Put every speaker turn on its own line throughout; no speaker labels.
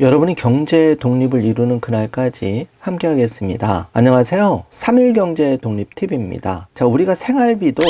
여러분이 경제 독립을 이루는 그날까지 함께 하겠습니다. 안녕하세요. 3일 경제 독립 팁입니다. 자, 우리가 생활비도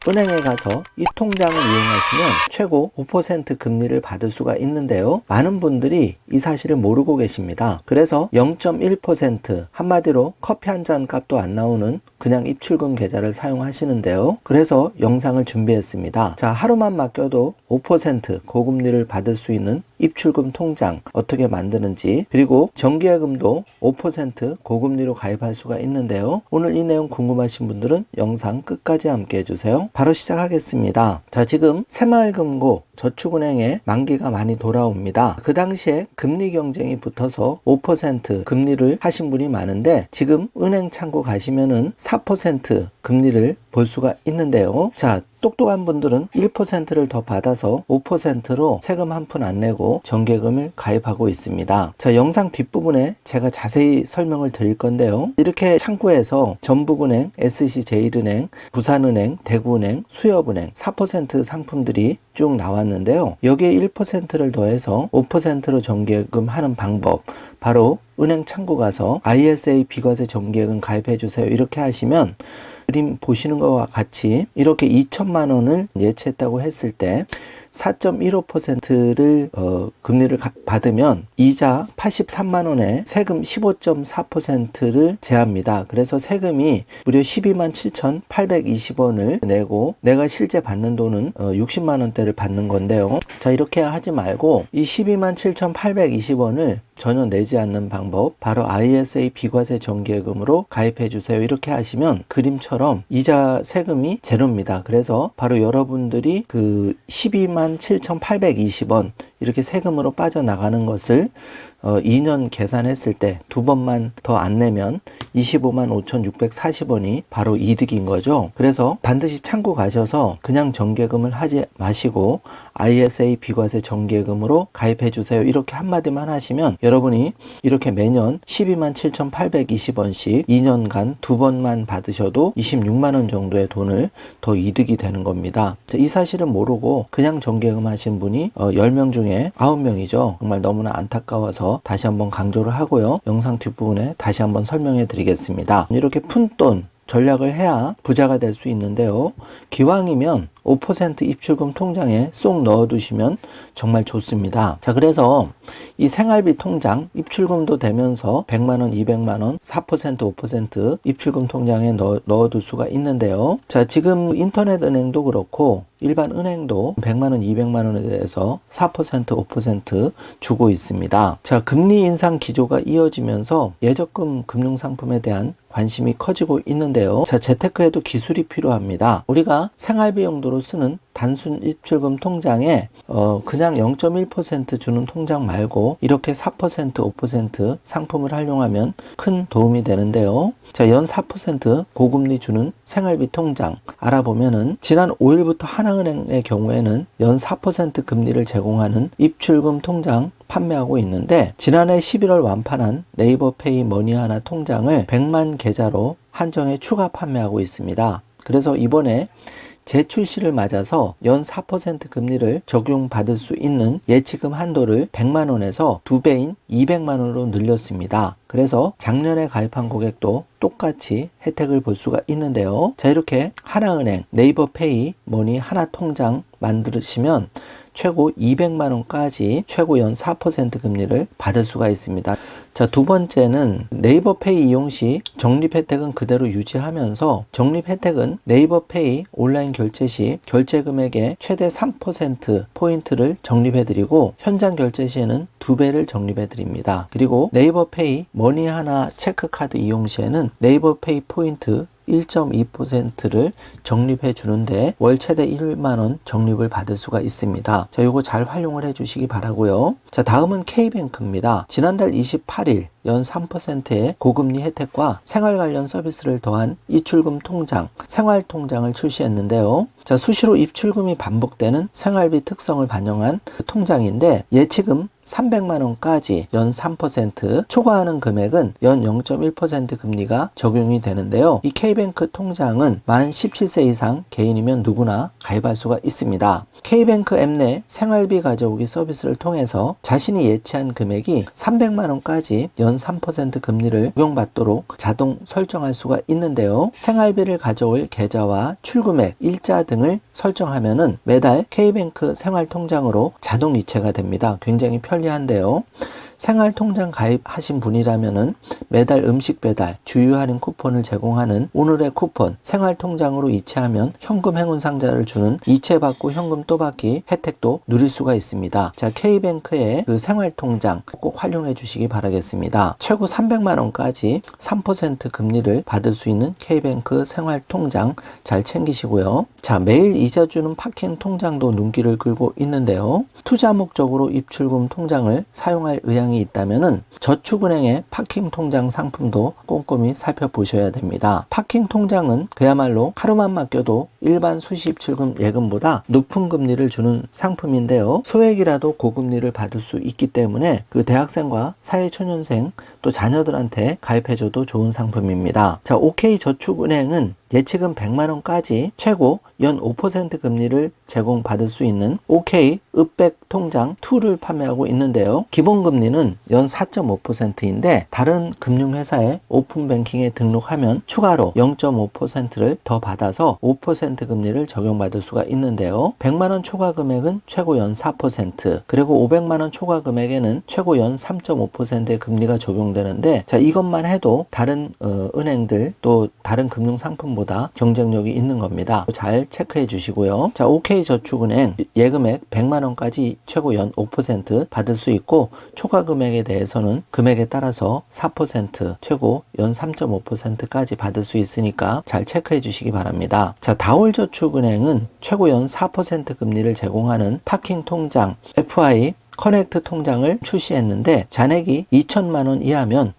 은행에 가서 이 통장을 이용하시면 최고 5% 금리를 받을 수가 있는데요. 많은 분들이 이 사실을 모르고 계십니다. 그래서 0.1% 한마디로 커피 한 잔 값도 안 나오는 그냥 입출금 계좌를 사용하시는데요. 그래서 영상을 준비했습니다. 자, 하루만 맡겨도 5% 고금리를 받을 수 있는 입출금 통장 어떻게 만드는지, 그리고 정기예금도 5% 고금리로 가입할 수가 있는데요. 오늘 이 내용 궁금하신 분들은 영상 끝까지 함께 해주세요. 바로 시작하겠습니다. 자, 지금 새마을금고 저축은행에 만기가 많이 돌아옵니다. 그 당시에 금리 경쟁이 붙어서 5% 금리를 하신 분이 많은데, 지금 은행 창구 가시면은 4% 금리를 볼 수가 있는데요. 자, 똑똑한 분들은 1%를 더 받아서 5%로 세금 한 푼 안 내고 정기예금을 가입하고 있습니다. 자, 영상 뒷부분에 제가 자세히 설명을 드릴 건데요. 이렇게 창구에서 전북은행, SC제일은행, 부산은행, 대구은행, 수협은행 4% 상품들이 쭉 나왔는데요. 여기에 1%를 더해서 5%로 정기예금 하는 방법, 바로 은행 창구 가서 ISA 비과세 정기예금 가입해 주세요 이렇게 하시면, 그림 보시는 것과 같이 이렇게 2천만 원을 예치했다고 했을 때 4.15%를 금리를 받으면 이자 83만 원에 세금 15.4%를 제합니다. 그래서 세금이 무려 12만 7,820원을 내고 내가 실제 받는 돈은 60만 원대를 받는 건데요. 자, 이렇게 하지 말고 이 12만 7,820원을 전혀 내지 않는 방법, 바로 ISA 비과세 정기예금으로 가입해 주세요 이렇게 하시면 그림처럼 이자 세금이 제로입니다. 그래서 바로 여러분들이 그 12만 7,820원 이렇게 세금으로 빠져나가는 것을 2년 계산했을 때 두 번만 더 안 내면 25만 5,640원이 바로 이득인 거죠. 그래서 반드시 창구 가셔서 그냥 정기예금을 하지 마시고 ISA 비과세 정기예금으로 가입해 주세요 이렇게 한마디만 하시면, 여러분이 이렇게 매년 12만 7,820원씩 2년간 두 번만 받으셔도 26만 원 정도의 돈을 더 이득이 되는 겁니다. 이 사실을 모르고 그냥 정기예금 하신 분이 10명 중에 9명이죠. 정말 너무나 안타까워서 다시 한번 강조를 하고요. 영상 뒷부분에 다시 한번 설명해 드리겠습니다. 이렇게 푼돈 전략을 해야 부자가 될 수 있는데요. 기왕이면 5% 입출금 통장에 쏙 넣어두시면 정말 좋습니다. 자, 그래서 이 생활비 통장 입출금도 되면서 100만원, 200만원, 4%, 5% 입출금 통장에 넣어둘 수가 있는데요. 자, 지금 인터넷 은행도 그렇고 일반 은행도 100만원, 200만원에 대해서 4%, 5% 주고 있습니다. 자, 금리 인상 기조가 이어지면서 예적금 금융상품에 대한 관심이 커지고 있는데요. 자, 재테크에도 기술이 필요합니다. 우리가 생활비 용도로 쓰는 단순 입출금 통장에 그냥 0.1% 주는 통장 말고 이렇게 4%, 5% 상품을 활용하면 큰 도움이 되는데요. 자, 연 4% 고금리 주는 생활비 통장 알아보면은 지난 5일부터 하나은행의 경우에는 연 4% 금리를 제공하는 입출금 통장 판매하고 있는데, 지난해 11월 완판한 네이버페이 머니하나 통장을 100만 계좌로 한정해 추가 판매하고 있습니다. 그래서 이번에 재출시를 맞아서 연 4% 금리를 적용받을 수 있는 예치금 한도를 100만 원에서 2배인 200만 원으로 늘렸습니다. 그래서 작년에 가입한 고객도 똑같이 혜택을 볼 수가 있는데요. 자, 이렇게 하나은행 네이버페이 머니 하나 통장 만드시면 최고 200만 원까지 최고 연 4% 금리를 받을 수가 있습니다. 자, 두 번째는 네이버페이 이용 시 적립 혜택은 그대로 유지하면서, 적립 혜택은 네이버페이 온라인 결제 시 결제 금액의 최대 3% 포인트를 적립해드리고 현장 결제 시에는 2배를 적립해드립니다. 그리고 네이버페이 머니 하나 체크카드 이용 시에는 네이버페이 포인트 1.2%를 적립해 주는데 월 최대 1만원 적립을 받을 수가 있습니다. 자, 요거 잘 활용을 해 주시기 바라고요. 자, 다음은 K뱅크입니다. 지난달 28일 연 3%의 고금리 혜택과 생활 관련 서비스를 더한 입출금 통장, 생활통장을 출시했는데요. 자, 수시로 입출금이 반복되는 생활비 특성을 반영한 통장인데 예치금 300만 원까지 연 3%, 초과하는 금액은 연 0.1% 금리가 적용이 되는데요. 이 K뱅크 통장은 만 17세 이상 개인이면 누구나 가입할 수가 있습니다. K뱅크 앱 내 생활비 가져오기 서비스를 통해서 자신이 예치한 금액이 300만 원까지 연 3% 금리를 적용받도록 자동 설정할 수가 있는데요. 생활비를 가져올 계좌와 출금액, 일자 등을 설정하면은 매달 K뱅크 생활통장으로 자동 이체가 됩니다. 굉장히 편리한데요. 생활통장 가입하신 분이라면은 매달 음식 배달, 주유 할인 쿠폰을 제공하는 오늘의 쿠폰, 생활통장으로 이체하면 현금 행운 상자를 주는 이체받고 현금 또 받기 혜택도 누릴 수가 있습니다. 자, K뱅크의 그 생활통장 꼭 활용해 주시기 바라겠습니다. 최고 300만 원까지 3% 금리를 받을 수 있는 K뱅크 생활통장 잘 챙기시고요. 자, 매일 이자 주는 파킹 통장도 눈길을 끌고 있는데요. 투자 목적으로 입출금 통장을 사용할 의향이 있다면은 저축은행의 파킹 통장 상품도 꼼꼼히 살펴보셔야 됩니다. 파킹 통장은 그야말로 하루만 맡겨도 일반 수시 입출금 예금보다 높은 금리를 주는 상품인데요. 소액이라도 고금리를 받을 수 있기 때문에 그 대학생과 사회초년생 또 자녀들한테 가입해줘도 좋은 상품입니다. 자, OK저축은행은 예치금 100만 원까지 최고 연 5% 금리를 제공받을 수 있는 OK 읍백 통장 2를 판매하고 있는데요. 기본 금리는 연 4.5%인데 다른 금융회사의 오픈뱅킹에 등록하면 추가로 0.5%를 더 받아서 5% 금리를 적용받을 수가 있는데요. 100만 원 초과 금액은 최고 연 4%, 그리고 500만 원 초과 금액에는 최고 연 3.5%의 금리가 적용되는데, 자, 이것만 해도 다른 은행들 또 다른 금융상품보다 경쟁력이 있는 겁니다. 잘 체크해 주시고요. 자, OK저축은행 예금액 100만 원까지 최고 연 5% 받을 수 있고, 초과 금액에 대해서는 금액에 따라서 4%, 최고 연 3.5%까지 받을 수 있으니까 잘 체크해 주시기 바랍니다. 자, 다올저축은행은 최고 연 4% 금리를 제공하는 파킹 통장 FI 커넥트 통장을 출시했는데 잔액이 2천만 원 이하면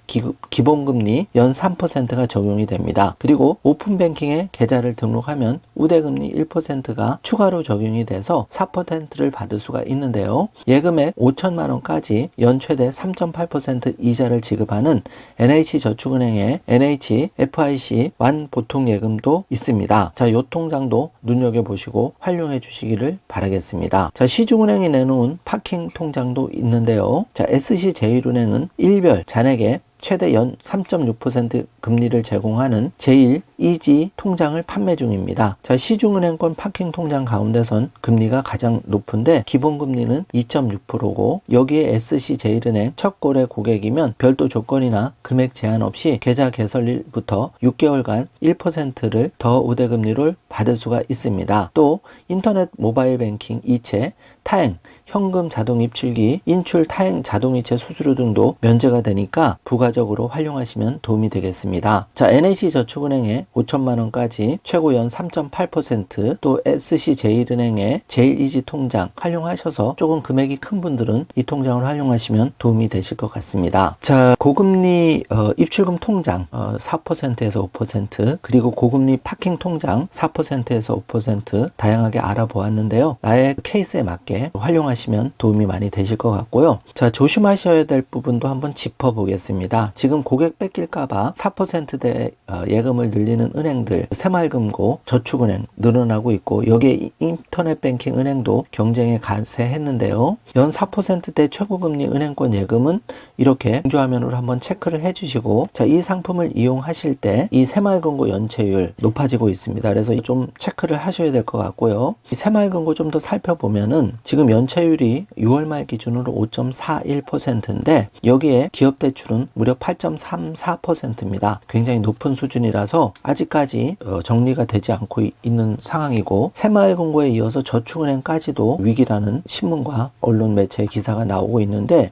기본금리 연 3%가 적용이 됩니다. 그리고 오픈뱅킹에 계좌를 등록하면 우대금리 1%가 추가로 적용이 돼서 4%를 받을 수가 있는데요. 예금액 5천만 원까지 연 최대 3.8% 이자를 지급하는 NH저축은행의 NHFIC 완보통예금도 있습니다. 자, 이 통장도 눈여겨보시고 활용해 주시기를 바라겠습니다. 자, 시중은행이 내놓은 파킹 통장도 있는데요. 자, SC제일은행은 일별 잔액에 최대 연 3.6% 금리를 제공하는 제1이지 통장을 판매 중입니다. 자, 시중은행권 파킹 통장 가운데선 금리가 가장 높은데 기본 금리는 2.6%고 여기에 SC제일은행 첫 거래 고객이면 별도 조건이나 금액 제한 없이 계좌 개설일부터 6개월간 1%를 더 우대금리를 받을 수가 있습니다. 또 인터넷 모바일 뱅킹 이체, 타행, 현금 자동 입출기, 인출 타행 자동이체 수수료 등도 면제가 되니까 부가적으로 활용하시면 도움이 되겠습니다. 자, NH저축은행의 5천만 원까지 최고 연 3.8%, 또 SC제일은행의 제1이지 통장 활용하셔서 조금 금액이 큰 분들은 이 통장을 활용하시면 도움이 되실 것 같습니다. 자, 고금리 입출금 통장 4%에서 5%, 그리고 고금리 파킹 통장 4%에서 5% 다양하게 알아보았는데요. 나의 케이스에 맞게 활용하시면 도움이 많이 되실 것 같고요. 자, 조심하셔야 될 부분도 한번 짚어보겠습니다. 지금 고객 뺏길까봐 4%대 예금을 늘리는 은행들, 새마을금고, 저축은행 늘어나고 있고 여기에 인터넷 뱅킹 은행도 경쟁에 가세했는데요. 연 4%대 최고금리 은행권 예금은 이렇게 공조화면으로 한번 체크를 해주시고, 자, 이 상품을 이용하실 때 이 새마을금고 연체율 높아지고 있습니다. 그래서 좀 체크를 하셔야 될 것 같고요. 이 새마을금고 좀 더 살펴보면은 지금 연체율이 6월 말 기준으로 5.41%인데 여기에 기업대출은 무려 8.34%입니다. 굉장히 높은 수준이라서 아직까지 정리가 되지 않고 있는 상황이고, 새마을금고에 이어서 저축은행까지도 위기라는 신문과 언론 매체 기사가 나오고 있는데,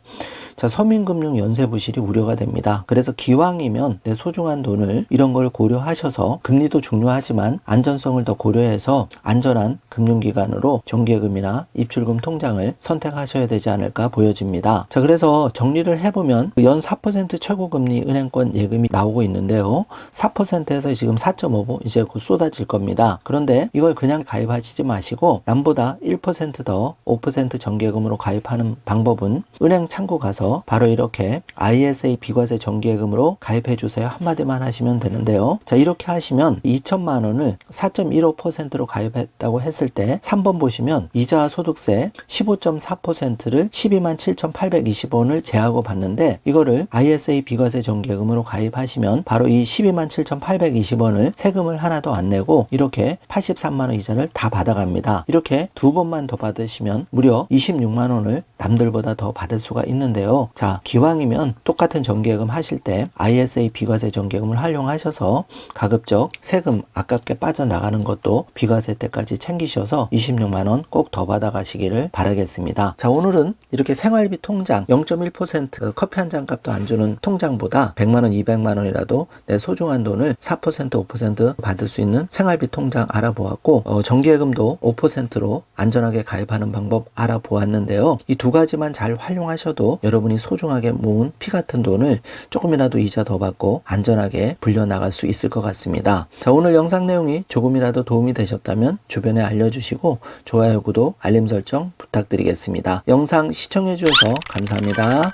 자, 서민금융 연쇄 부실이 우려가 됩니다. 그래서 기왕이면 내 소중한 돈을 이런 걸 고려하셔서 금리도 중요하지만 안전성을 더 고려해서 안전한 금융기관으로 정기예금이나 입출금 통장을 옵션을 선택하셔야 되지 않을까 보여집니다. 자, 그래서 정리를 해보면 연 4% 최고금리 은행권 예금이 나오고 있는데요. 4%에서 지금 4.5% 이제 곧 쏟아질 겁니다. 그런데 이걸 그냥 가입하시지 마시고 남보다 1% 더 5% 정기예금으로 가입하는 방법은 은행 창구 가서 바로 이렇게 ISA 비과세 정기예금으로 가입해 주세요 한마디만 하시면 되는데요. 자, 이렇게 하시면 2천만 원을 4.15%로 가입했다고 했을 때 3번 보시면 이자와 소득세 15.4%를 127,820원을 제하고 받는데 이거를 ISA 비과세 정기예금으로 가입하시면 바로 이 127,820원을 세금을 하나도 안 내고 이렇게 83만 원 이자를 다 받아갑니다. 이렇게 두 번만 더 받으시면 무려 26만 원을 남들보다 더 받을 수가 있는데요. 자, 기왕이면 똑같은 정기예금 하실 때 ISA 비과세 정기예금을 활용하셔서 가급적 세금 아깝게 빠져나가는 것도 비과세 때까지 챙기셔서 26만 원 꼭 더 받아가시기를 바라겠습니다. 자, 오늘은 이렇게 생활비 통장 0.1% 커피 한 잔 값도 안 주는 통장보다 100만 원, 200만 원이라도 내 소중한 돈을 4%, 5% 받을 수 있는 생활비 통장 알아보았고 정기예금도 5%로 안전하게 가입하는 방법 알아보았는데요. 이 두 가지만 잘 활용하셔도 여러분이 소중하게 모은 피 같은 돈을 조금이라도 이자 더 받고 안전하게 불려나갈 수 있을 것 같습니다. 자, 오늘 영상 내용이 조금이라도 도움이 되셨다면 주변에 알려주시고 좋아요, 구독, 알림 설정 부탁드리겠습니다. 영상 시청해 주셔서 감사합니다.